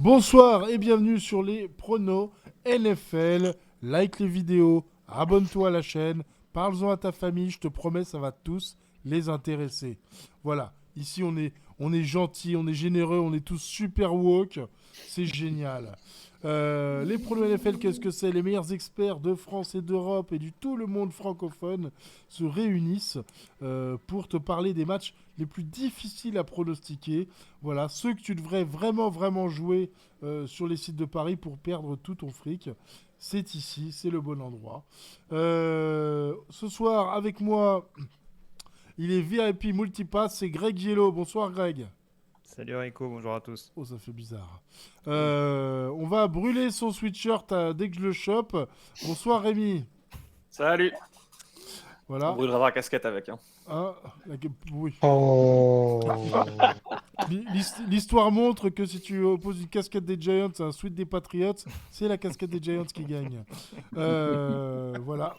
Bonsoir et bienvenue sur les pronos NFL. Like les vidéos, abonne-toi à la chaîne, parle-en à ta famille, je te promets, ça va tous les intéresser. Voilà, ici on est gentil, on est généreux, on est tous super woke, c'est génial. Les pronos NFL, qu'est-ce que c'est? Les meilleurs experts de France et d'Europe et du tout le monde francophone se réunissent pour te parler des matchs les plus difficiles à pronostiquer. Voilà, ceux que tu devrais vraiment jouer sur les sites de Paris pour perdre tout ton fric. C'est ici, c'est le bon endroit. Ce soir, avec moi, il est VIP Multipass, c'est Greg Yellow. Bonsoir Greg. Salut Rico, bonjour à tous. Oh, ça fait bizarre. Oui. On va brûler son sweatshirt dès que je le chope. Bonsoir Rémi. Salut! On Voilà. brûlera la casquette avec. Hein. Ah, oui. Oh. L'histoire montre que si tu opposes une casquette des Giants à un sweat des Patriots, c'est la casquette des Giants qui gagne. Voilà.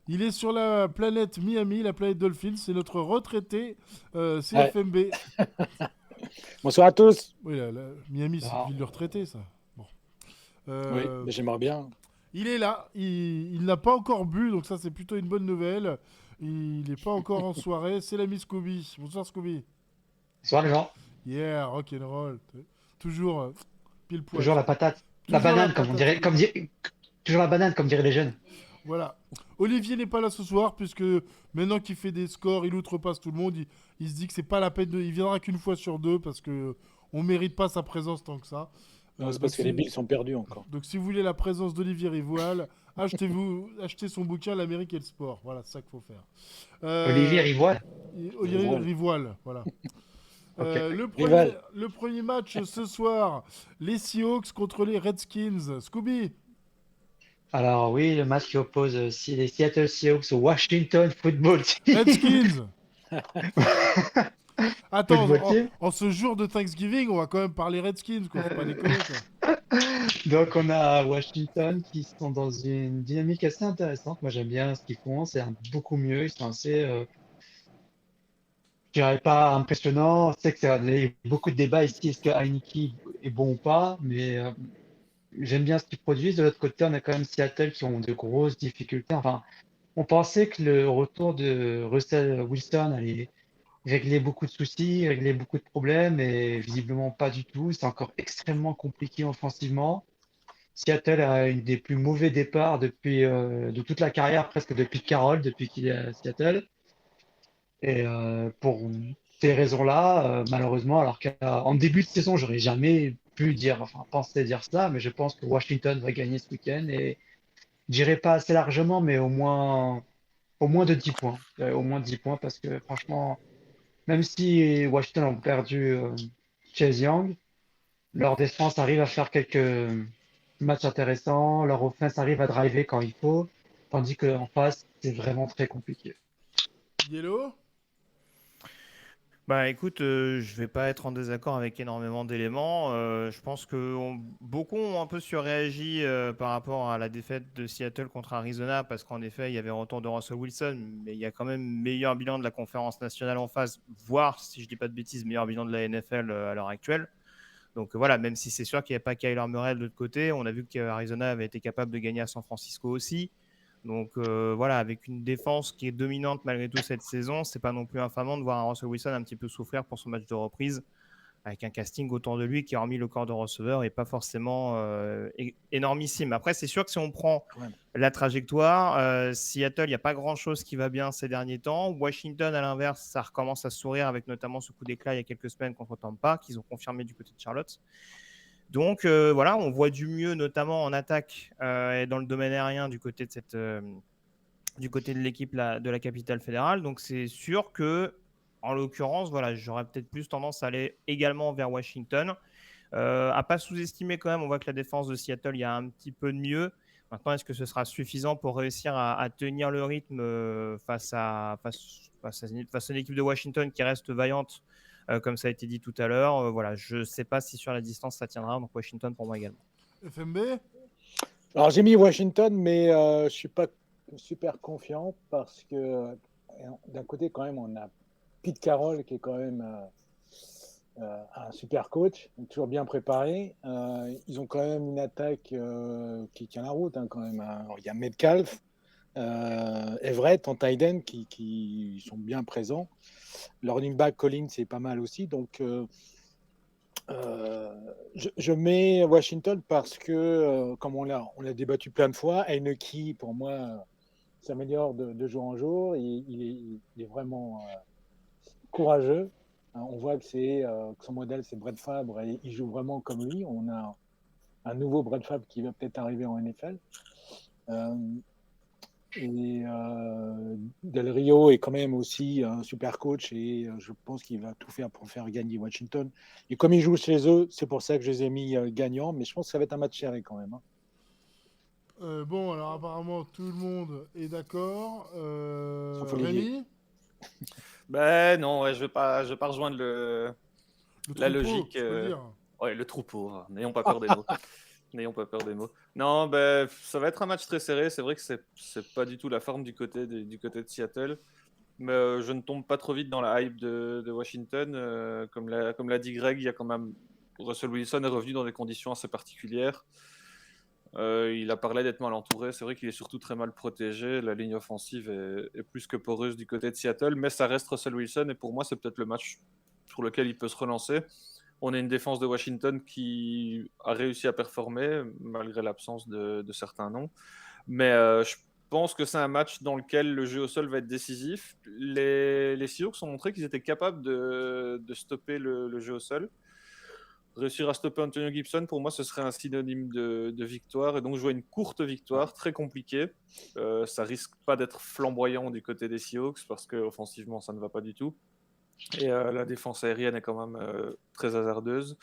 Il est sur la planète Miami, la planète Dolphins. C'est notre retraité Ouais. CFMB. Bonsoir à tous. Oui, Miami, c'est une Ah, ville de retraités, ça. Bon. oui, Euh, mais j'aimerais bien. il est là. Il n'a pas encore bu, donc ça, c'est plutôt une bonne nouvelle. Il n'est pas encore en soirée. C'est l'ami Scooby. Bonsoir, Scooby. Bonsoir les gens. Yeah, rock'n'roll. Toujours pile poil. Toujours la patate. La Toujours la banane, comme on patate. dirait. Toujours la banane, comme diraient les jeunes. Voilà. Olivier n'est pas là ce soir, puisque maintenant qu'il fait des scores, il outrepasse tout le monde. Il se dit que c'est pas la peine de. Il viendra qu'une fois sur deux, parce que on mérite pas sa présence tant que ça. Non, c'est Donc, parce que les billes sont perdus encore. si vous voulez la présence d'Olivier Rivoal, achetez son bouquin L'Amérique et le sport. Voilà, c'est ça qu'il faut faire. Olivier Euh, Rivoire. Olivier Rivoal. Rivoal, voilà. Ok. Le premier, Rival. le premier match ce soir, les Seahawks contre les Redskins. Scooby. Alors oui, le match qui oppose les Seattle Seahawks au Washington Football Team. Redskins. Attends, Football Team. en ce jour de Thanksgiving, on va quand même parler Redskins, quoi. Faut pas Euh, déconner, quoi. Donc on a Washington qui sont dans une dynamique assez intéressante. Moi j'aime bien ce qu'ils font. Beaucoup mieux. Ils sont assez je dirais pas impressionnant. On sait il y a eu beaucoup de débats ici, est-ce que Heineke est bon ou pas, mais j'aime bien ce qu'ils produisent. De l'autre côté, on a quand même Seattle qui ont de grosses difficultés. Enfin, on pensait que le retour de Russell Wilson allait régler beaucoup de soucis, régler beaucoup de problèmes, et visiblement pas du tout. C'est encore extrêmement compliqué offensivement. Seattle a une des plus mauvais départs de toute la carrière, presque depuis Carroll, depuis qu'il est à Seattle. Et pour ces raisons-là, malheureusement, alors qu'en début de saison, j'aurais jamais pu dire, enfin, penser dire cela, mais je pense que Washington va gagner ce week-end et j'irai pas assez largement, mais au moins de 10 points. Au moins 10 points parce que franchement, même si Washington ont perdu Chase Young, leur défense arrive à faire quelques matchs intéressants, leur offense arrive à driver quand il faut, tandis qu'en face, c'est vraiment très compliqué. Yellow. Bah écoute, je vais pas être en désaccord avec énormément d'éléments. Je pense que beaucoup ont un peu surréagi par rapport à la défaite de Seattle contre Arizona, parce qu'en effet, il y avait retour de Russell Wilson, mais il y a quand même meilleur bilan de la conférence nationale en face, voire, si je dis pas de bêtises, meilleur bilan de la NFL à l'heure actuelle. Donc voilà, même si c'est sûr qu'il n'y avait pas Kyler Murray de l'autre côté, on a vu qu'Arizona avait été capable de gagner à San Francisco aussi. Donc voilà, avec une défense qui est dominante malgré tout cette saison, c'est pas non plus infamant de voir un Russell Wilson un petit peu souffrir pour son match de reprise, avec un casting autour de lui qui, hormis le corps de receveur, est pas forcément énormissime. Après, c'est sûr que si on prend Quand même. la trajectoire, Seattle, il n'y a pas grand-chose qui va bien ces derniers temps. Washington, à l'inverse, ça recommence à sourire avec notamment ce coup d'éclat il y a quelques semaines contre Tampa, qu'ils ont confirmé du côté de Charlotte. Donc voilà, on voit du mieux, notamment en attaque et dans le domaine aérien du côté du côté de l'équipe de la capitale fédérale. Donc c'est sûr que, en l'occurrence, voilà, j'aurais peut-être plus tendance à aller également vers Washington. À pas sous-estimer quand même, on voit que la défense de Seattle, il y a un petit peu de mieux. Maintenant, est-ce que ce sera suffisant pour réussir à tenir le rythme face à une équipe de Washington qui reste vaillante, comme ça a été dit tout à l'heure. Voilà, je ne sais pas si sur la distance ça tiendra, donc Washington pour moi également. FMB. Alors j'ai mis Washington, mais je suis pas super confiant parce que d'un côté quand même on a Pete Carroll qui est quand même un super coach, toujours bien préparé. Ils ont quand même une attaque qui tient la route, hein, quand même. Alors, il y a Metcalf, Everett en tight end qui sont bien présents. Le running back Collins, c'est pas mal aussi. Donc, je mets Washington parce que, comme on l'a débattu plein de fois, Heineke, pour moi, s'améliore de jour en jour. Il est vraiment courageux. On voit que son modèle, c'est Brett Favre, et il joue vraiment comme lui. On a un nouveau Brett Favre qui va peut-être arriver en NFL. Del Rio est quand même aussi un super coach et je pense qu'il va tout faire pour faire gagner Washington. Et comme ils jouent chez eux, c'est pour ça que je les ai mis gagnants, mais je pense que ça va être un match serré quand même. Bon, alors apparemment tout le monde est d'accord. Sauf Olivier. Rémi, Ben non, ouais, je vais pas rejoindre le la troupeau, logique. je peux le dire. Ouais, le troupeau, hein. N'ayons pas peur des mots. N'ayons pas peur des mots. Non, ben, ça va être un match très serré. C'est vrai que c'est pas du tout la forme du côté de Seattle. Mais je ne tombe pas trop vite dans la hype de Washington. Comme l'a dit Greg, il y a quand même. Russell Wilson est revenu dans des conditions assez particulières. Il a parlé d'être mal entouré. C'est vrai qu'il est surtout très mal protégé. La ligne offensive est plus que poreuse du côté de Seattle. Mais ça reste Russell Wilson. Et pour moi, c'est peut-être le match sur lequel il peut se relancer. On a une défense de Washington qui a réussi à performer, malgré l'absence de certains noms. Mais je pense que c'est un match dans lequel le jeu au sol va être décisif. Les Seahawks ont montré qu'ils étaient capables de stopper le jeu au sol. Réussir à stopper Antonio Gibson, pour moi, ce serait un synonyme de victoire. Et donc, je vois une courte victoire, très compliquée. Ça risque pas d'être flamboyant du côté des Seahawks, parce qu'offensivement, ça ne va pas du tout. Et la défense aérienne est quand même très hasardeuse.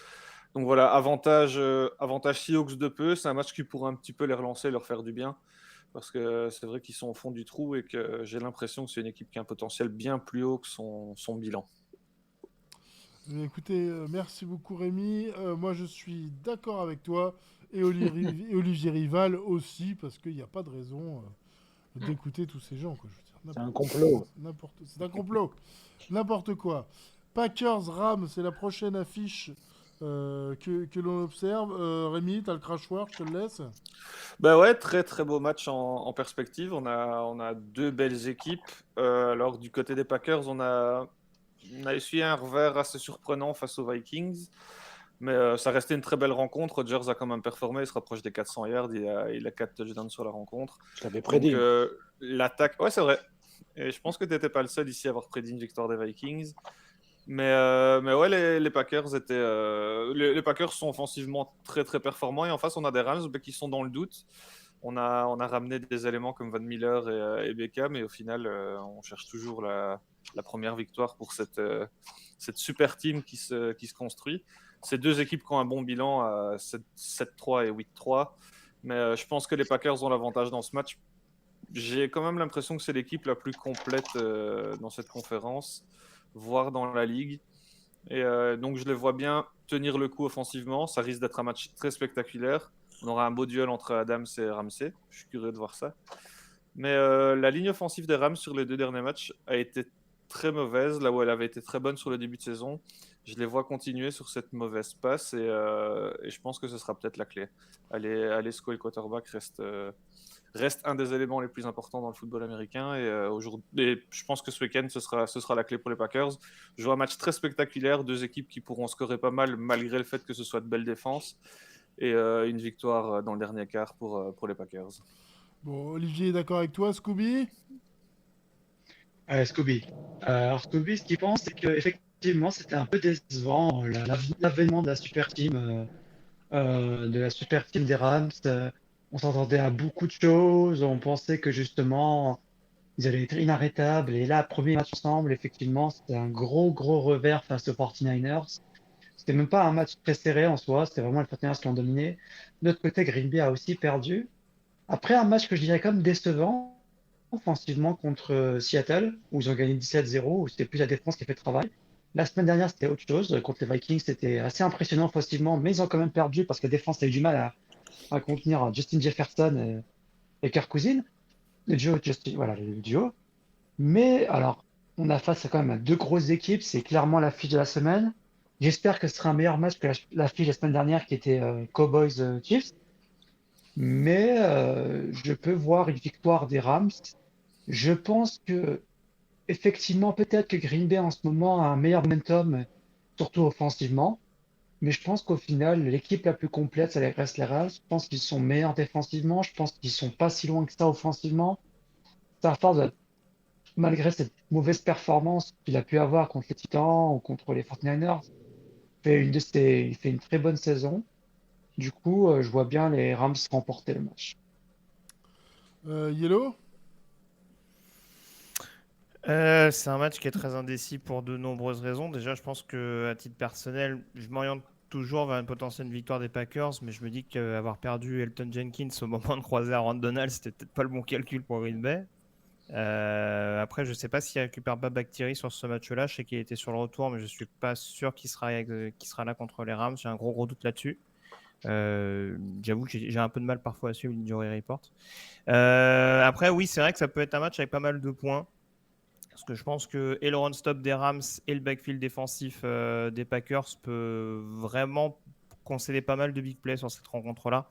Donc voilà, avantage Seahawks de peu. C'est un match qui pourrait un petit peu les relancer, leur faire du bien. Parce que c'est vrai qu'ils sont au fond du trou et que j'ai l'impression que c'est une équipe qui a un potentiel bien plus haut que son bilan. Mais écoutez, merci beaucoup Rémi. Moi je suis d'accord avec toi et Olivier Rival aussi parce qu'il n'y a pas de raison d'écouter tous ces gens. Quoi. Je veux dire, C'est un complot. C'est un complot. N'importe quoi. Packers Rams, c'est la prochaine affiche que l'on observe. Rémi, t'as le crachoir, je te le laisse. Bah ouais, très très beau match en perspective. On a deux belles équipes. Alors du côté des Packers, on a essuyé un revers assez surprenant face aux Vikings. Mais ça restait une très belle rencontre. Rodgers a quand même performé, il se rapproche des 400 yards, il a 4 touchdowns sur la rencontre. Je l'avais prédit. Donc l'attaque, ouais c'est vrai. Et je pense que tu n'étais pas le seul ici à avoir prédit une victoire des Vikings. Mais ouais, les Packers les Packers sont offensivement très très performants et en face on a des Rams qui sont dans le doute. On a ramené des éléments comme Van Miller et Beckham, mais au final on cherche toujours la première victoire pour cette super team qui se construit. Ces deux équipes qui ont un bon bilan à 7-3 et 8-3, mais je pense que les Packers ont l'avantage dans ce match. J'ai quand même l'impression que c'est l'équipe la plus complète dans cette conférence, voire dans la ligue. Et donc je les vois bien tenir le coup offensivement. Ça risque d'être un match très spectaculaire. On aura un beau duel entre Adams et Ramsey. Je suis curieux de voir ça. Mais la ligne offensive des Rams sur les deux derniers matchs a été très mauvaise, là où elle avait été très bonne sur le début de saison. Je les vois continuer sur cette mauvaise passe et je pense que ce sera peut-être la clé. Aller scorer le quarterback reste un des éléments les plus importants dans le football américain et je pense que ce week-end ce sera la clé pour les Packers. Je vois un match très spectaculaire, deux équipes qui pourront scorer pas mal malgré le fait que ce soit de belles défenses et une victoire dans le dernier quart pour les Packers. Bon, Olivier est d'accord avec toi, Scooby? Scooby. Alors Scooby, ce qu'il pense, c'est qu'effectivement, c'était un peu décevant l'avènement de la super team des Rams. On s'entendait à beaucoup de choses. On pensait que justement, ils allaient être inarrêtables. Et là, premier match ensemble, effectivement, c'était un gros revers face aux 49ers. C'était même pas un match très serré en soi. C'était vraiment les 49ers qui ont dominé. De l'autre côté, Green Bay a aussi perdu. Après un match que je dirais comme décevant, offensivement contre Seattle, où ils ont gagné 17-0, où c'était plus la défense qui a fait le travail. La semaine dernière, c'était autre chose. Contre les Vikings, c'était assez impressionnant offensivement, mais ils ont quand même perdu parce que la défense a eu du mal à contenir Justin Jefferson et Kirk Cousins. Voilà, le duo. Mais alors, on a face à quand même à deux grosses équipes. C'est clairement l'affiche de la semaine. J'espère que ce sera un meilleur match que l'affiche la semaine dernière qui était Cowboys-Chiefs. Mais je peux voir une victoire des Rams. Je pense que effectivement, peut-être que Green Bay en ce moment a un meilleur momentum, surtout offensivement. Mais je pense qu'au final, l'équipe la plus complète, ça reste les Rams. Je pense qu'ils sont meilleurs défensivement. Je pense qu'ils sont pas si loin que ça offensivement. Stafford, malgré cette mauvaise performance qu'il a pu avoir contre les Titans ou contre les 49ers, il fait une très bonne saison. Du coup, je vois bien les Rams remporter le match. Yellow? C'est un match qui est très indécis pour de nombreuses raisons. Déjà, je pense que à titre personnel, je m'oriente toujours vers une potentielle victoire des Packers, mais je me dis qu'avoir perdu Elton Jenkins au moment de croiser Aaron Donald, c'était peut-être pas le bon calcul pour Green Bay. Après, je sais pas s'il récupère Bakhtiari sur ce match-là. Je sais qu'il était sur le retour, mais je suis pas sûr qu'il sera là contre les Rams. J'ai un gros doute là-dessus. J'avoue que j'ai un peu de mal parfois à suivre l'Injury Report. Après, oui, c'est vrai que ça peut être un match avec pas mal de points. Parce que je pense que et le run-stop des Rams et le backfield défensif des Packers peut vraiment concéder pas mal de big plays sur cette rencontre-là.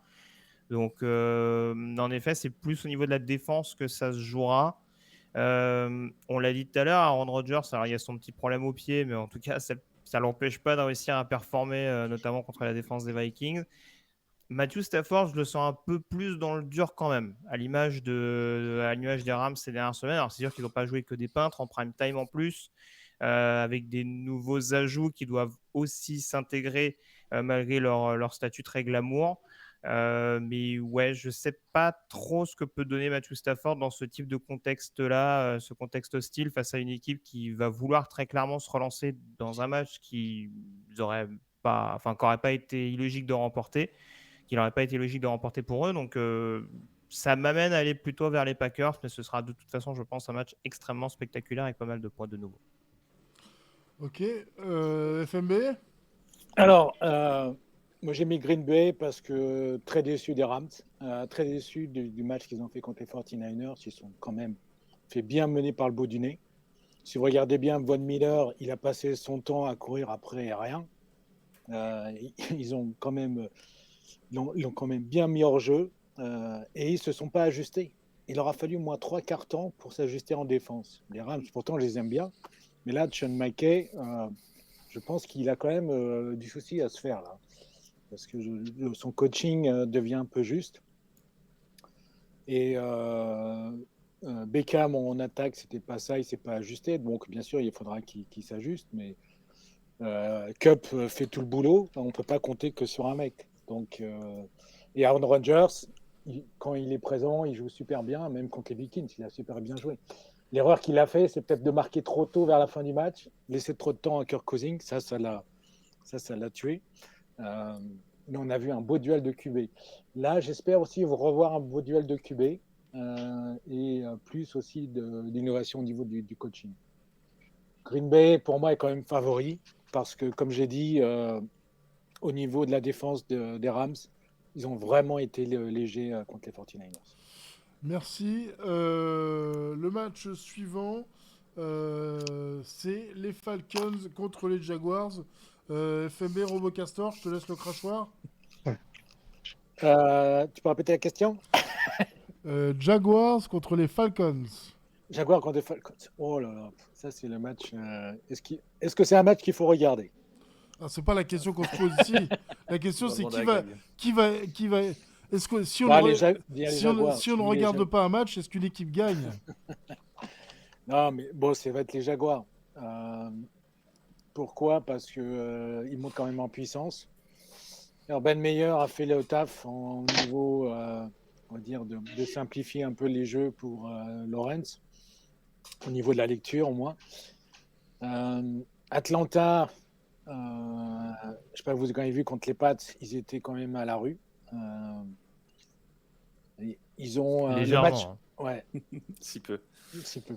Donc, en effet, c'est plus au niveau de la défense que ça se jouera. On l'a dit tout à l'heure, Aaron Rodgers, alors il y a son petit problème au pied, mais en tout cas, ça ne l'empêche pas de réussir à performer, notamment contre la défense des Vikings. Matthew Stafford, je le sens un peu plus dans le dur quand même, à l'image des Rams ces dernières semaines. Alors, c'est sûr qu'ils n'ont pas joué que des peintres en prime time en plus, avec des nouveaux ajouts qui doivent aussi s'intégrer malgré leur statut très glamour. Mais ouais, je ne sais pas trop ce que peut donner Matthew Stafford dans ce type de contexte-là, ce contexte hostile face à une équipe qui va vouloir très clairement se relancer dans un match qui n'aurait pas été illogique de remporter, qu'il n'aurait pas été logique de remporter pour eux. Donc, ça m'amène à aller plutôt vers les Packers, mais ce sera de toute façon, je pense, un match extrêmement spectaculaire avec pas mal de points de nouveau. Ok. FMB? Alors, moi j'ai mis Green Bay parce que très déçu des Rams, très déçu du match qu'ils ont fait contre les 49ers. Ils sont quand même fait bien mener par le bout du nez. Si vous regardez bien, Von Miller, il a passé son temps à courir après rien. Ils ont quand même, ils l'ont quand même bien mis hors jeu et ils ne se sont pas ajustés. Il leur a fallu au moins 3/4 temps pour s'ajuster en défense. Les Rams, pourtant, je les aime bien. Mais là, Sean McKay, je pense qu'il a quand même du souci à se faire là. Parce que son coaching devient un peu juste. Et Beckham en attaque, c'était pas ça, il s'est pas ajusté. Donc, bien sûr, il faudra qu'il s'ajuste. Mais Cup fait tout le boulot. On ne peut pas compter que sur un mec. Donc, et Aaron Rodgers, quand il est présent, il joue super bien. Même contre les Vikings, il a super bien joué. L'erreur qu'il a fait, c'est peut-être de marquer trop tôt vers la fin du match, laisser trop de temps à Kirk Cousins. Ça l'a tué. Mais on a vu un beau duel de QB. Là, j'espère aussi vous revoir un beau duel de QB et plus aussi d'innovation au niveau du coaching. Green Bay, pour moi, est quand même favori parce que, comme j'ai dit, au niveau de la défense des Rams, ils ont vraiment été légers contre les 49ers. Merci. Le match suivant, c'est les Falcons contre les Jaguars. FMB, Robocastor, je te laisse le crachoir. Tu peux répéter la question? Jaguars contre les Falcons. Jaguars contre les Falcons. Oh là là, ça c'est le match. Est-ce que c'est un match qu'il faut regarder? Ah, c'est pas la question qu'on se pose ici. La question c'est qui va. Est-ce que si on ne regarde pas un match, est-ce qu'une équipe gagne? Non, mais bon, ça va être les Jaguars. Pourquoi? Parce que ils montent quand même en puissance. Urban Meyer a fait le taf au niveau, on va dire, de simplifier un peu les jeux pour Lawrence, au niveau de la lecture au moins. Atlanta, je ne sais pas, vous avez vu contre les Pats, ils étaient quand même à la rue. Ils ont le match. Légèrement. Ouais, Si peu. si peu.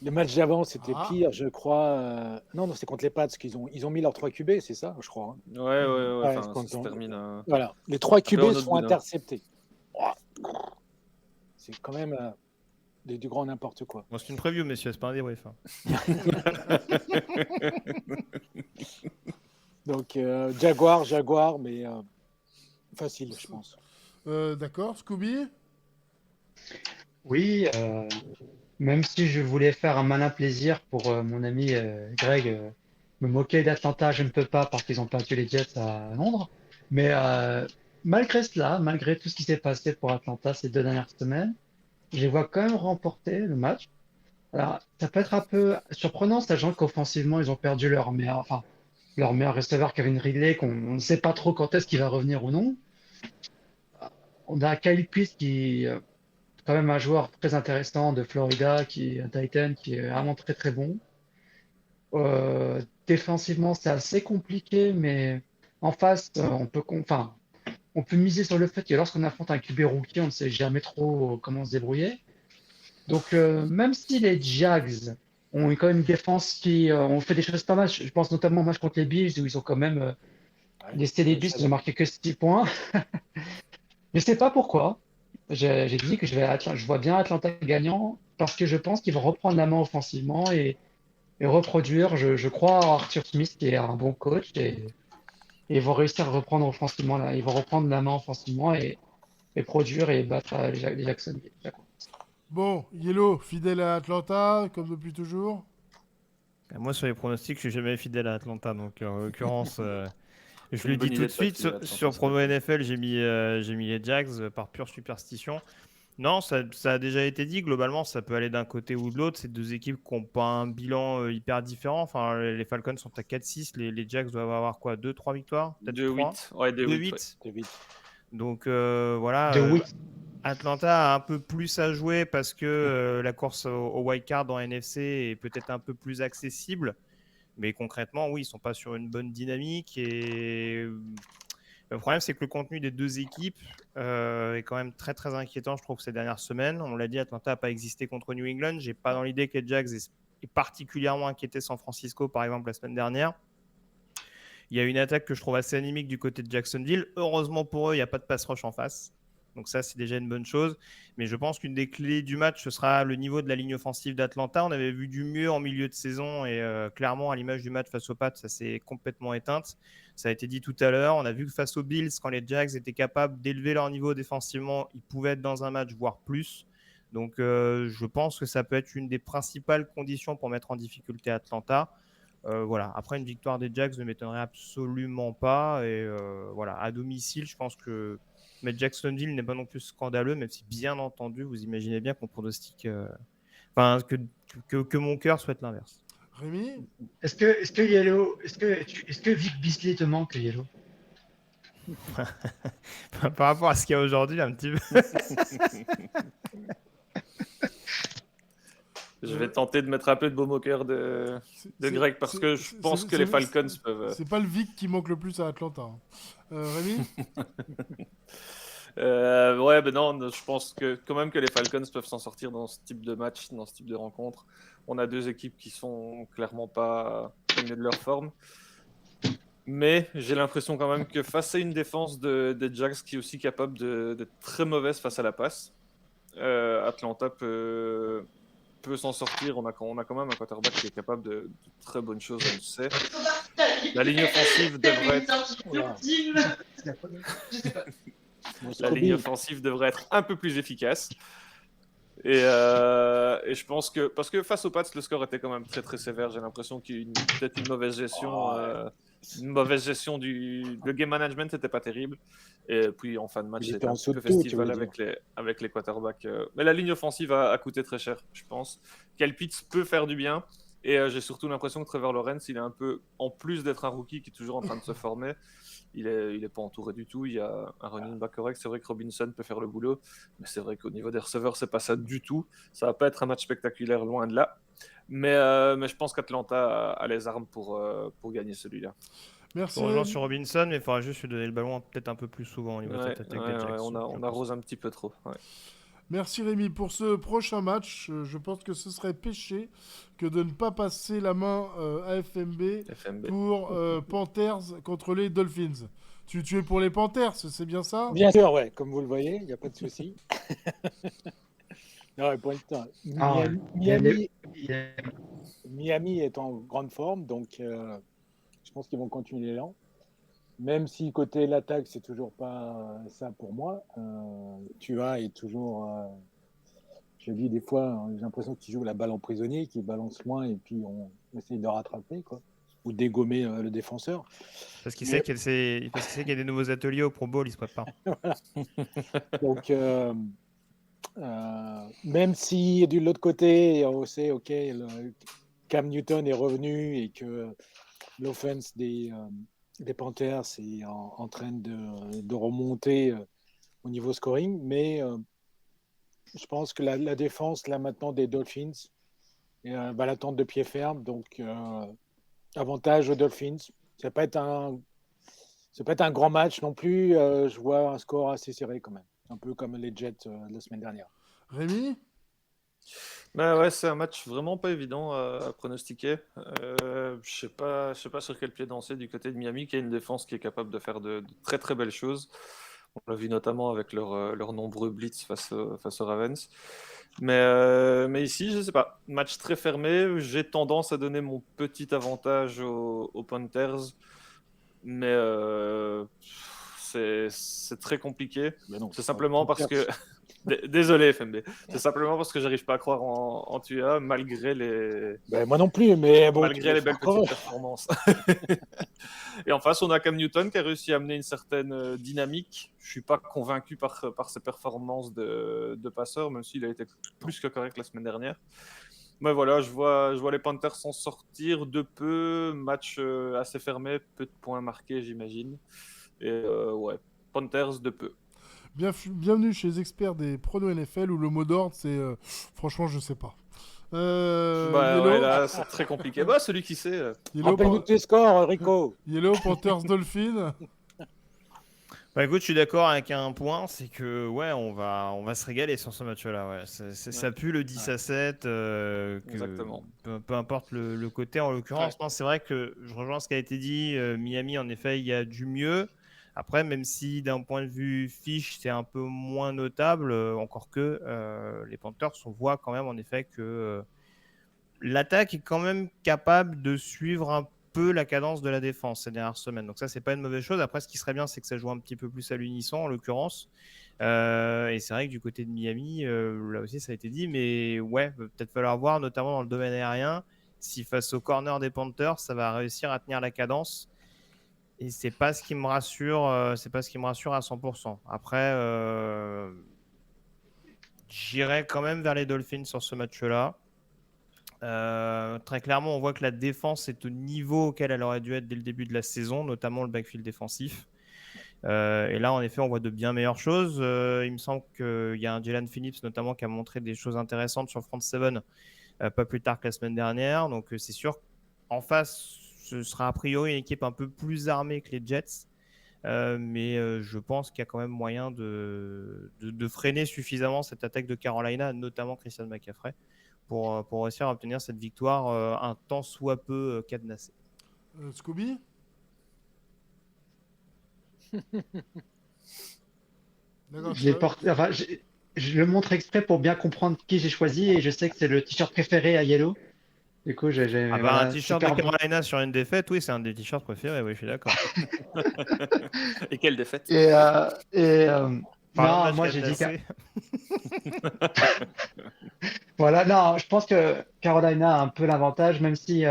Le match d'avant, c'était Ah. pire, je crois. Non, c'est contre les Pats qu'ils ont mis leurs 3 QB, c'est ça, je crois. Ouais, Ouais, enfin, c'est ça se termine. Voilà, les 3 peu en QB autre sont boudin. interceptés. C'est quand même du grand n'importe quoi. Bon, c'est une preview, messieurs, c'est pas un débrief. Donc, Jaguar, mais facile, je pense. D'accord, Scooby? Oui, même si je voulais faire un malin plaisir pour mon ami Greg, me moquer d'Atlanta, je ne peux pas parce qu'ils ont battu les Jets à Londres. Mais malgré cela, malgré tout ce qui s'est passé pour Atlanta ces 2 dernières semaines, je les vois quand même remporter le match. Alors, ça peut être un peu surprenant, sachant qu'offensivement, ils ont perdu leur meilleur receveur, Kevin Ridley, qu'on on ne sait pas trop quand est-ce qu'il va revenir ou non. On a Kyle Pitts qui est quand même un joueur très intéressant de Florida, qui est un Titan, qui est vraiment très très bon. Défensivement, c'est assez compliqué, mais en face, on peut miser sur le fait que lorsqu'on affronte un QB rookie, on ne sait jamais trop comment se débrouiller. Donc, même si les Jags ont quand même une défense qui ont fait des choses pas mal, je pense notamment au match contre les Bills où ils ont quand même Ouais, laissé les ouais, Bills ça ne va. marquer que 6 points. Je sais pas pourquoi. J'ai dit que je vois bien Atlanta gagnant parce que je pense qu'ils vont reprendre la main offensivement et reproduire. Je crois en Arthur Smith qui est un bon coach et ils vont réussir à reprendre offensivement là. Ils vont reprendre la main offensivement et produire et battre les Jacksonville. Bon, Yellow, fidèle à Atlanta, comme depuis toujours. Moi, sur les pronostics, je suis jamais fidèle à Atlanta, donc en l'occurrence, je C'est le une dis bonne tout idée de de pas suite, filer à sur, Atlanta sur cette Prono année. NFL, j'ai mis les Jags par pure superstition. Non, ça a déjà été dit, globalement, ça peut aller d'un côté ou de l'autre. C'est deux équipes qui n'ont pas un bilan hyper différent. Enfin, les Falcons sont à 4-6, les Jags doivent avoir quoi, 2-3 victoires? Peut-être 3? 2-8. Ouais, 2-8, ouais. 2-8. C'est vite. Donc voilà, De oui. Atlanta a un peu plus à jouer parce que la course au wild card en NFC est peut-être un peu plus accessible. Mais concrètement, oui, ils sont pas sur une bonne dynamique. Et le problème, c'est que le contenu des deux équipes est quand même très très inquiétant, je trouve, ces dernières semaines. On l'a dit, Atlanta n'a pas existé contre New England. J'ai pas dans l'idée que les Jags aient particulièrement inquiété San Francisco, par exemple, la semaine dernière. Il y a une attaque que je trouve assez anémique du côté de Jacksonville. Heureusement pour eux, il n'y a pas de pass rush en face. Donc ça, c'est déjà une bonne chose. Mais je pense qu'une des clés du match, ce sera le niveau de la ligne offensive d'Atlanta. On avait vu du mieux en milieu de saison et clairement, à l'image du match face aux Pats, ça s'est complètement éteinte. Ça a été dit tout à l'heure. On a vu que face aux Bills, quand les Jags étaient capables d'élever leur niveau défensivement, ils pouvaient être dans un match, voire plus. Donc je pense que ça peut être une des principales conditions pour mettre en difficulté Atlanta. Voilà. Après, une victoire des Jags ne m'étonnerait absolument pas. Et voilà, à domicile, je pense que mettre Jacksonville n'est pas non plus scandaleux, même si bien entendu, vous imaginez bien qu'on pronostique, que mon cœur souhaite l'inverse. Rémi? Est-ce que Yellow, est-ce que Vic Beasley te manque, Yellow? Par rapport à ce qu'il y a aujourd'hui, un petit peu. Je vais tenter de mettre un peu de baume au cœur de Greg parce que je pense que les Falcons peuvent. C'est pas le Vic qui manque le plus à Atlanta, hein. Rémi? Ouais, ben non, je pense que quand même que les Falcons peuvent s'en sortir dans ce type de match, dans ce type de rencontre. On a deux équipes qui sont clairement pas au mieux de leur forme. Mais j'ai l'impression quand même que face à une défense des Jags qui est aussi capable d'être très mauvaise face à la passe, Atlanta peut s'en sortir. On a quand même un quarterback qui est capable de très bonnes choses, on le sait. La ligne offensive devrait être... Voilà. La ligne offensive devrait être un peu plus efficace. Et je pense que... Parce que face aux Pats, le score était quand même très très sévère. J'ai l'impression qu'il y a peut-être une mauvaise gestion. Le game management n'était pas terrible. Et puis en fin de match, Ils étaient c'était un en petit peu saut de tout, tu festival veux dire. avec les quarterbacks. Mais la ligne offensive a coûté très cher, je pense. Kyle Pitts peut faire du bien. Et j'ai surtout l'impression que Trevor Lawrence, il est un peu, en plus d'être un rookie qui est toujours en train de se former, il est pas entouré du tout. Il y a un running back correct. C'est vrai que Robinson peut faire le boulot, mais c'est vrai qu'au niveau des receveurs, c'est pas ça du tout. Ça va pas être un match spectaculaire, loin de là. Mais je pense qu'Atlanta a les armes pour gagner celui-là. Merci. Je rejoins sur Robinson, mais il faudra juste lui donner le ballon peut-être un peu plus souvent au niveau de cette attaque des Jags. On arrose un petit peu trop. Ouais. Merci Rémi. Pour ce prochain match, je pense que ce serait péché que de ne pas passer la main à FMB pour Panthers contre les Dolphins. Tu es pour les Panthers, c'est bien ça? Bien sûr, ouais, comme vous le voyez, il n'y a pas de souci. Non, pour l'instant, Miami est en grande forme, donc je Je pense qu'ils vont continuer l'élan. Même si côté l'attaque, c'est toujours pas ça pour moi. Tua est toujours, je dis des fois, j'ai l'impression qu'il joue la balle en prisonnier, qu'il balance loin et puis on essaye de rattraper, quoi, ou dégommer le défenseur. Parce qu'il Mais- sait qu'il y a des nouveaux ateliers au Pro Bowl, il se prépare. Donc, même si de l'autre côté, on sait, ok, Cam Newton est revenu et que l'offense des Panthers est en train de remonter au niveau scoring, mais je pense que la défense, là maintenant, des Dolphins va l'attendre de pied ferme. Donc, avantage aux Dolphins. Ça peut être un grand match non plus. Je vois un score assez serré quand même. Un peu comme les Jets la semaine dernière. Rémi? Mais ouais, c'est un match vraiment pas évident à pronostiquer. Je sais pas sur quel pied danser du côté de Miami, qui a une défense qui est capable de faire de très très belles choses. On l'a vu notamment avec leurs nombreux blitz face aux Ravens. Mais ici, je sais pas. Match très fermé. J'ai tendance à donner mon petit avantage aux Panthers. Mais c'est très compliqué. Mais non, C'est simplement parce que. Désolé, FMB. C'est simplement parce que j'arrive pas à croire en Tua malgré les. Ben, moi non plus, mais bon, Malgré les belles petites performances. Et en face, on a Cam Newton qui a réussi à amener une certaine dynamique. Je suis pas convaincu par ses performances de passeur, même s'il a été plus que correct la semaine dernière. Mais voilà, je vois les Panthers s'en sortir de peu. Match assez fermé, peu de points marqués, j'imagine. Et ouais, Panthers de peu. Bienvenue chez les experts des pronos NFL où le mot d'ordre c'est franchement je sais pas. Yellow, Ouais, là, c'est très compliqué. Bah, celui qui sait. Yellow, Rappelle-nous tes scores, Rico. Yellow, Panthers, Dolphins. Bah écoute, je suis d'accord avec un point, c'est que ouais, on va se régaler sur ce match-là. Ouais. Ça pue le 10-7. Exactement. Peu importe le côté en l'occurrence. Non, c'est vrai que je rejoins ce qui a été dit. Miami, en effet, il y a du mieux. Après, même si d'un point de vue fiche, c'est un peu moins notable, encore que les Panthers, on voit quand même en effet que l'attaque est quand même capable de suivre un peu la cadence de la défense ces dernières semaines. Donc ça, c'est pas une mauvaise chose. Après, ce qui serait bien, c'est que ça joue un petit peu plus à l'unisson, en l'occurrence. Et c'est vrai que du côté de Miami, là aussi, ça a été dit. Mais ouais, va peut-être falloir voir, notamment dans le domaine aérien, si face au corner des Panthers, ça va réussir à tenir la cadence. Et c'est pas ce qui me rassure, c'est pas ce qui me rassure à 100%. Après, j'irai quand même vers les Dolphins sur ce match-là. Très clairement, on voit que la défense est au niveau auquel elle aurait dû être dès le début de la saison, notamment le backfield défensif. Et là, en effet, on voit de bien meilleures choses. Il me semble qu'il y a un Jalen Phillips, notamment, qui a montré des choses intéressantes sur Front 7 pas plus tard que la semaine dernière. Donc, c'est sûr qu'en face, ce sera a priori une équipe un peu plus armée que les Jets. Mais je pense qu'il y a quand même moyen de freiner suffisamment cette attaque de Carolina, notamment Christian McCaffrey, pour réussir à obtenir cette victoire un tant soit peu cadenassée. Scooby? D'accord. Je le montre exprès pour bien comprendre qui j'ai choisi et je sais que c'est le t-shirt préféré à Yellow. Du coup, un voilà, t-shirt de Carolina sur une défaite, oui, c'est un des t-shirts préférés, oui, je suis d'accord. Et quelle défaite. Non, moi j'ai dit que voilà, non, je pense que Carolina a un peu l'avantage, même si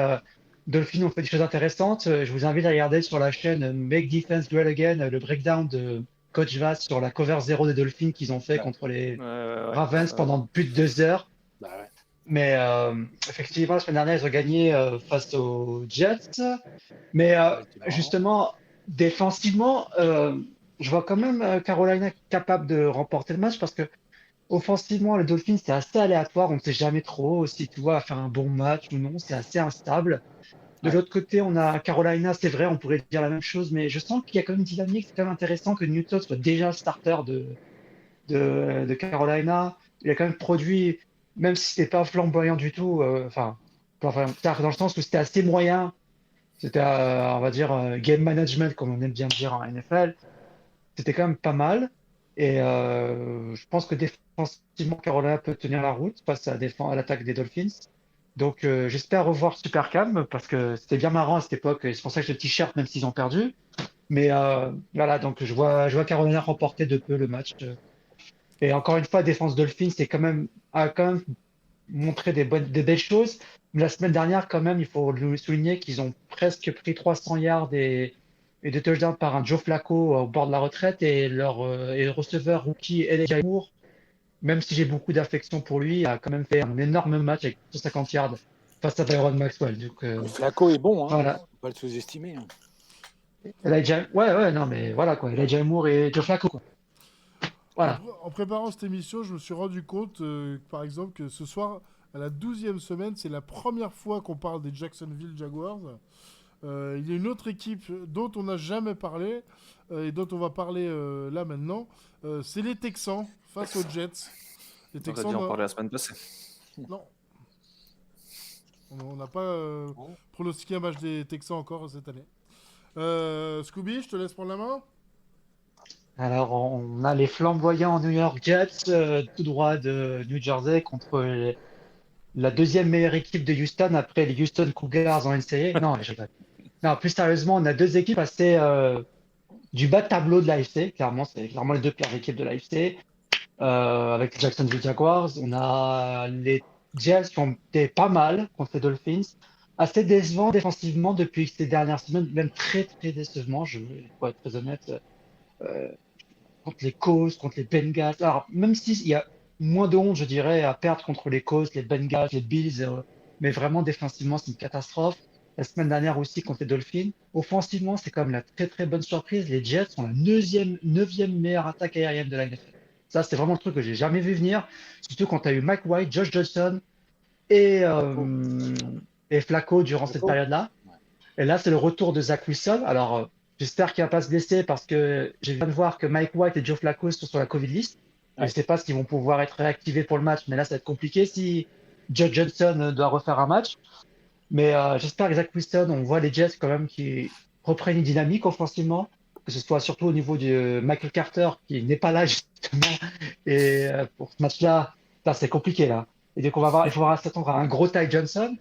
Dolphins ont fait des choses intéressantes. Je vous invite à regarder sur la chaîne Make Defense Great Again le breakdown de Coach Vass sur la cover 0 des Dolphins qu'ils ont fait contre les Ravens pendant plus de 2 heures. Bah ouais. Mais effectivement, la semaine dernière, ils ont gagné face aux Jets. Mais justement, défensivement, je vois quand même Carolina capable de remporter le match parce que offensivement, les Dolphins, c'est assez aléatoire. On ne sait jamais trop si tu vois faire un bon match ou non. C'est assez instable. De l'autre côté, on a Carolina, c'est vrai, on pourrait dire la même chose, mais je sens qu'il y a quand même une dynamique. C'est quand même intéressant que Newton soit déjà le starter de Carolina. Il a quand même produit, même si c'était pas flamboyant du tout, enfin, dans le sens où c'était assez moyen. C'était, on va dire, game management, comme on aime bien dire en NFL. C'était quand même pas mal. Et je pense que défensivement, Carolina peut tenir la route face à l'attaque des Dolphins. Donc j'espère revoir Super Cam parce que c'était bien marrant à cette époque et c'est pour ça que j'ai le t-shirt même s'ils ont perdu. Mais voilà, donc je vois Carolina remporter de peu le match. Et encore une fois, défense Dolphins a quand même montré des belles choses. Mais la semaine dernière, quand même, il faut le souligner qu'ils ont presque pris 300 yards et de touchdowns par un Joe Flacco au bord de la retraite et le receveur rookie Elijah Moore, même si j'ai beaucoup d'affection pour lui, a quand même fait un énorme match avec 150 yards face à Byron Maxwell. Donc Mais Flacco est bon, hein. voilà. Faut pas le sous-estimer, hein. Ouais, non, mais voilà quoi. Elijah Moore et Joe Flacco, quoi. Voilà. En préparant cette émission, je me suis rendu compte, par exemple, que ce soir, à la 12e semaine, c'est la première fois qu'on parle des Jacksonville Jaguars. Il y a une autre équipe dont on n'a jamais parlé et dont on va parler là maintenant. C'est les Texans face aux Jets. Les On aurait Texans, dû en parler la semaine passée. non. On n'a pas Non. pronostiqué un match des Texans encore cette année. Scooby, je te laisse prendre la main. Alors, on a les flamboyants New York Jets, tout droit de New Jersey, contre la deuxième meilleure équipe de Houston après les Houston Cougars en NCAA. Non, je rigole. Non, plus sérieusement, on a deux équipes assez du bas de tableau de l'AFC. Clairement, c'est clairement les deux pires équipes de l'AFC. Avec les Jacksonville Jaguars, on a les Jets qui ont été pas mal contre les Dolphins. Assez décevant défensivement depuis ces dernières semaines, même très très décevant, pour être très honnête. Euh, Contre les Colts, contre les Bengals. Alors, même s'il y a moins de honte, je dirais, à perdre contre les Colts, les Bengals, les Bills, mais vraiment défensivement, c'est une catastrophe. La semaine dernière aussi contre les Dolphins. Offensivement, c'est quand même la très très bonne surprise. Les Jets sont la neuvième meilleure attaque aérienne de la NFL. Ça, c'est vraiment le truc que j'ai jamais vu venir. Surtout quand tu as eu Mike White, Josh Johnson et, euh, et Flacco durant cette Flacco. période-là. Et là, c'est le retour de Zach Wilson. Alors, j'espère qu'il va pas se blesser parce que je viens de voir que Mike White et Joe Flacco sont sur la Covid list. Je Ouais. ne sais pas s'ils vont pouvoir être réactivés pour le match, mais là, ça va être compliqué si Joe Johnson doit refaire un match. Mais j'espère que Zach Wilson, on voit les Jets quand même qui reprennent une dynamique offensivement, que ce soit surtout au niveau de Michael Carter qui n'est pas là justement. Et pour ce match-là, ça, c'est compliqué là. Et donc, il faudra s'attendre à un gros Ty Johnson.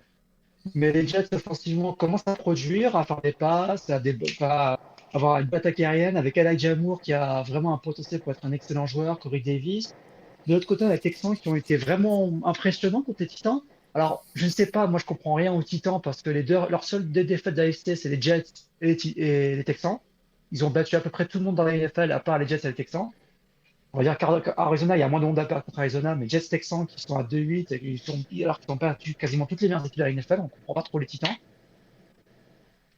Mais les Jets offensivement commencent à produire, à faire des passes, à avoir une attaque aérienne avec Elijah Moore qui a vraiment un potentiel pour être un excellent joueur, Corey Davis. De l'autre côté, on a les Texans qui ont été vraiment impressionnants contre les Titans. Alors, je ne sais pas, moi je comprends rien aux Titans parce que leurs seules deux défaites de l'AFC, c'est les Jets et les Texans. Ils ont battu à peu près tout le monde dans la NFL à part les Jets et les Texans. On va dire qu'Arizona, il y a moins de monde à perdre contre Arizona, mais Jets Texans qui sont à 2-8, alors qu'ils ont perdu quasiment toutes les meilleures équipes de la NFL, on ne comprend pas trop les Titans.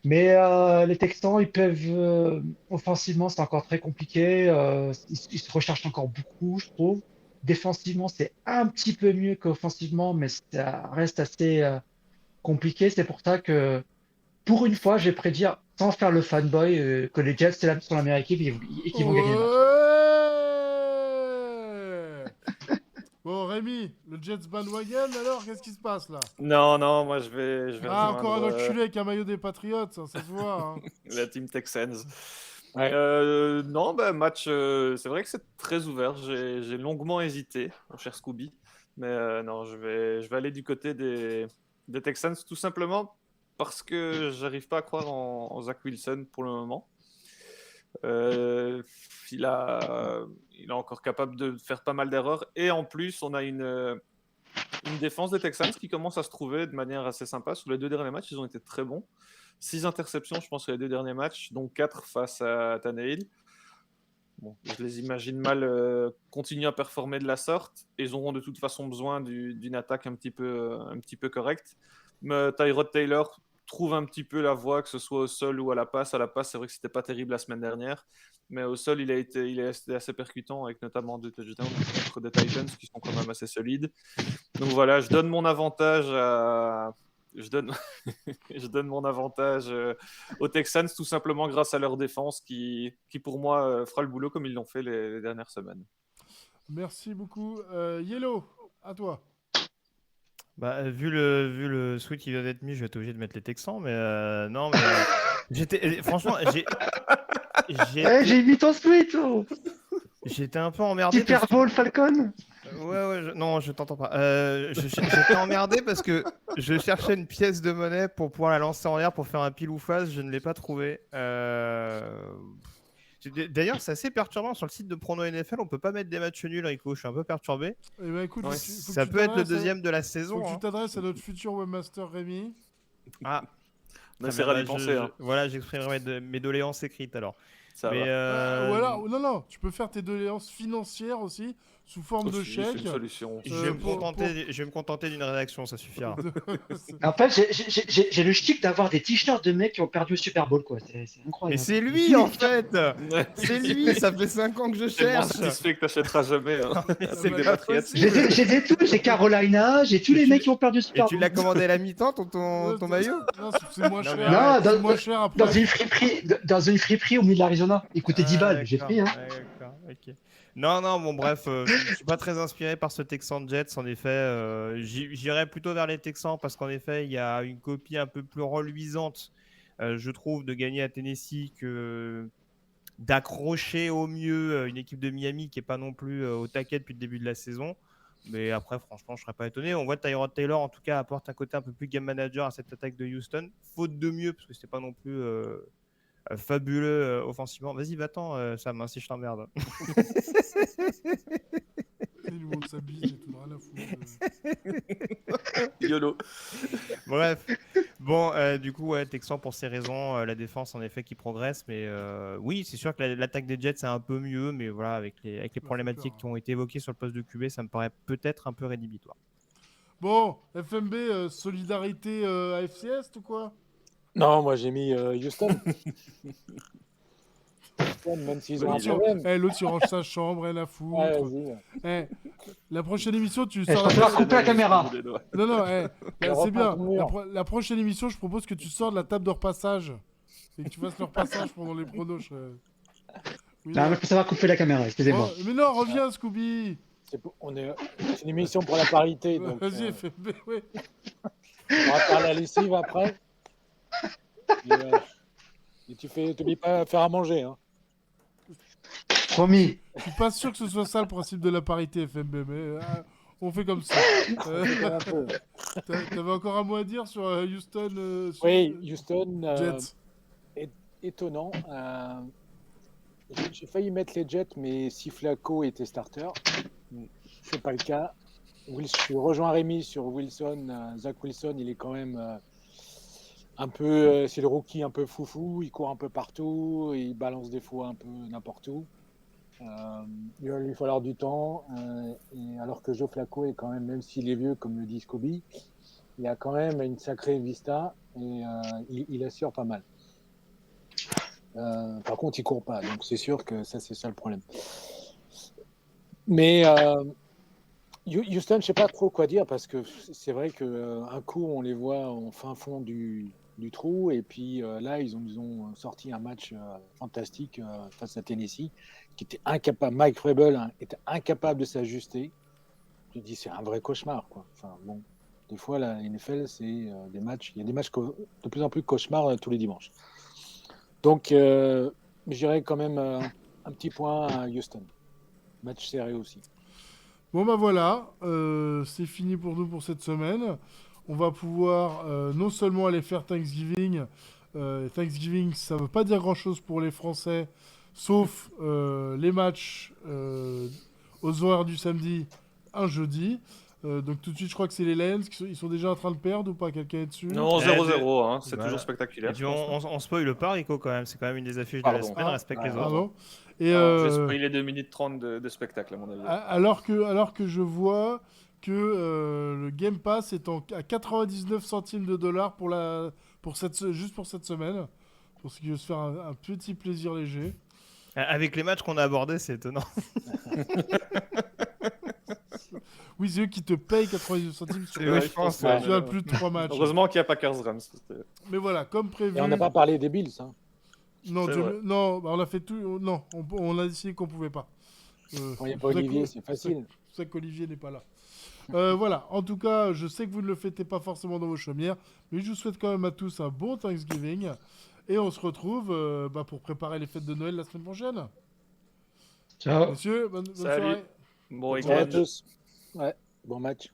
Mais les Texans, ils peuvent offensivement, c'est encore très compliqué. Ils se recherchent encore beaucoup, je trouve. Défensivement, c'est un petit peu mieux qu'offensivement, mais ça reste assez compliqué. C'est pour ça que, pour une fois, je vais prédire, sans faire le fanboy, que les Jets sont la meilleure équipe et qu'ils vont gagner le match. Ouais. Bon, Rémi, le Jets bandwagon, alors, qu'est-ce qui se passe là? Non, non, moi je vais Ah, encore un rejoindre enculé avec un maillot des Patriots, ça se voit. Hein. la team Texans. Ouais. Non, bah, match, c'est vrai que c'est très ouvert. J'ai longuement hésité, mon cher Scooby. Mais non, je vais aller du côté des Texans, tout simplement parce que j'arrive pas à croire en Zach Wilson pour le moment. Il est encore capable de faire pas mal d'erreurs. Et en plus, on a une défense des Texans qui commence à se trouver de manière assez sympa. Sur les deux derniers matchs, ils ont été très bons. 6 interceptions, je pense, sur les deux derniers matchs, dont 4 face à Tannehill. Bon, je les imagine mal continuer à performer de la sorte. Et ils auront de toute façon besoin d'une attaque un petit peu correcte. Mais Tyrod Taylor trouve un petit peu la voie, que ce soit au sol ou à la passe. À la passe, c'est vrai que c'était pas terrible la semaine dernière. Mais au sol, il est assez percutant, avec notamment 2 touchdowns contre des Titans qui sont quand même assez solides. Donc voilà, je donne mon avantage je donne mon avantage aux Texans tout simplement grâce à leur défense qui pour moi fera le boulot comme ils l'ont fait les dernières semaines. Merci beaucoup. Yellow, à toi. Bah, vu le sweat qui vient d'être mis, je vais être obligé de mettre les Texans, mais non, mais franchement, J'ai mis ton tweet, oh j'étais un peu emmerdé. Super Bowl Falcon. Non, je t'entends pas. J'étais emmerdé parce que je cherchais une pièce de monnaie pour pouvoir la lancer en l'air pour faire un pile ou face. Je ne l'ai pas trouvé. D'ailleurs, c'est assez perturbant sur le site de Prono NFL. On peut pas mettre des matchs nuls, Rico. Je suis un peu perturbé. Eh ben, écoute, Ouais, faut que Ça tu peut être le t'adresses à- deuxième de la Faut saison. que tu Hein. t'adresses à notre futur webmaster Rémi. Ah, On très essaiera bien, d'y penser. Hein. voilà, j'exprimerai mes doléances écrites alors. Ça Mais va. Ou alors, non, tu peux faire tes doléances financières aussi sous forme de Aussi, c'est chèque. une solution. je vais pour- je vais me contenter d'une rédaction, ça suffira. En fait, j'ai le chic d'avoir des t-shirts de mecs qui ont perdu au Super Bowl, quoi. C'est Mais incroyable. c'est lui en fait. C'est lui. Ça fait 5 ans que je Tellement cherche. satisfait que t'achèteras jamais. Hein. C'est bah, des pas Patriots. possible. J'ai tout, j'ai Carolina, j'ai tous Et les tu mecs qui ont perdu au Et Super tu Bowl. l'as commandé à la mi-temps, ton maillot? Non, c'est moins Non, cher. mais Non, arrête. C'est moins cher après. dans une friperie au milieu de l'Arizona. Il coûtait 10 balles, j'ai D'accord, pris, hein. ouais, d'accord, ok. Non, bon, bref, je suis pas très inspiré par ce Texan Jets, en effet. J'irais plutôt vers les Texans parce qu'en effet, il y a une copie un peu plus reluisante, je trouve, de gagner à Tennessee que d'accrocher au mieux une équipe de Miami qui est pas non plus au taquet depuis le début de la saison. Mais après, franchement, je serais pas étonné. On voit Tyrod Taylor, en tout cas, apporte un côté un peu plus game manager à cette attaque de Houston. Faute de mieux, parce que c'était pas non plus fabuleux offensivement. Vas-y, va-t'en, Sam, hein, si je t'emmerde. Il nous montre sa bite et tout, rien à foutre. YOLO. Bref. Bon, du coup, ouais, Texan pour ces raisons, la défense en effet qui progresse, mais oui, c'est sûr que l'attaque des Jets c'est un peu mieux, mais voilà, avec les problématiques qui ont été évoquées sur le poste de QB, ça me paraît peut-être un peu rédhibitoire. Bon, FMB, solidarité AFC Est ou quoi? Non, moi j'ai mis Houston. Houston, même s'ils ont un problème. L'autre, il range sa chambre, rien à foutre. Ouais, vas-y. Eh, la prochaine émission, tu je sors préfère couper la caméra. Non, non, c'est bien. ton mur. La prochaine émission, je propose que tu sors de la table de repassage. Et que tu fasses le repassage pendant les pronos. Oui, Non, mais faut savoir couper la caméra, excusez-moi. Oh, mais non, reviens, Scooby. C'est une émission pour la parité. Donc, Vas-y, FMB, oui. on va faire la lessive après. Et t'oublies pas de faire à manger. Hein. Promis. Je suis pas sûr que ce soit ça le principe de la parité, FMB, mais on fait comme ça. Un peu. T'avais encore un mot à dire sur Houston Oui, Houston, Jets. étonnant. J'ai failli mettre les Jets, mais si Flacco était starter, c'est pas le cas. Je rejoins Rémi sur Wilson. Zach Wilson, il est quand même un peu, c'est le rookie un peu foufou. Il court un peu partout, il balance des fois un peu n'importe où. Il va lui falloir du temps. Et alors que Joe Flacco est quand même s'il est vieux, comme le dit Scooby, il a quand même une sacrée vista et il assure pas mal. Par contre, il court pas, donc c'est sûr que ça, c'est ça le problème. Mais Houston, je sais pas trop quoi dire parce que c'est vrai qu'un coup, on les voit en fin fond du trou et puis là, ils ont sorti un match fantastique face à Tennessee qui était incapable. Mike Vrabel était incapable de s'ajuster. Je dis, c'est un vrai cauchemar, quoi. Enfin bon, des fois, la NFL, c'est des matchs. Il y a des matchs de plus en plus cauchemars tous les dimanches. Donc, je dirais quand même un petit point à Houston. Match serré aussi. Bon, bah voilà, c'est fini pour nous pour cette semaine. On va pouvoir non seulement aller faire Thanksgiving. Thanksgiving, ça veut pas dire grand-chose pour les Français, sauf les matchs aux horaires du samedi, un jeudi. Donc tout de suite, je crois que c'est les Lions ils sont déjà en train de perdre ou pas? Quelqu'un est dessus? Non, 0-0, hein, c'est Voilà. toujours spectaculaire. On spoil pas, Rico, quand même. C'est quand même une des affiches de Pardon. la semaine. Respecte les autres. Pardon. Et J'ai spoilé 2 minutes 30 de spectacle, à mon avis. alors que je vois que le Game Pass est à 99 centimes de dollars juste pour cette semaine. Pour ceux qui veulent se faire un petit plaisir léger. Avec les matchs qu'on a abordés, c'est étonnant. Oui, c'est eux qui te payent 99 centimes sur Oui, je pense, tu ouais. as plus de 3 matchs. Heureusement qu'il n'y a pas Packers-Rams. Mais voilà, comme prévu. Et on n'a pas parlé des Bills. Hein. Non, C'est vrai. non, bah on a fait tout. Non, on a décidé qu'on pouvait pas. Quand il n'y a pas Olivier, c'est facile. C'est ça qu'Olivier n'est pas là. Voilà, en tout cas, je sais que vous ne le fêtez pas forcément dans vos chaumières, mais je vous souhaite quand même à tous un bon Thanksgiving. Et on se retrouve pour préparer les fêtes de Noël la semaine prochaine. Ciao. Messieurs, bonne Salut. soirée. Bon, Ciao à tous. Ouais, bon match.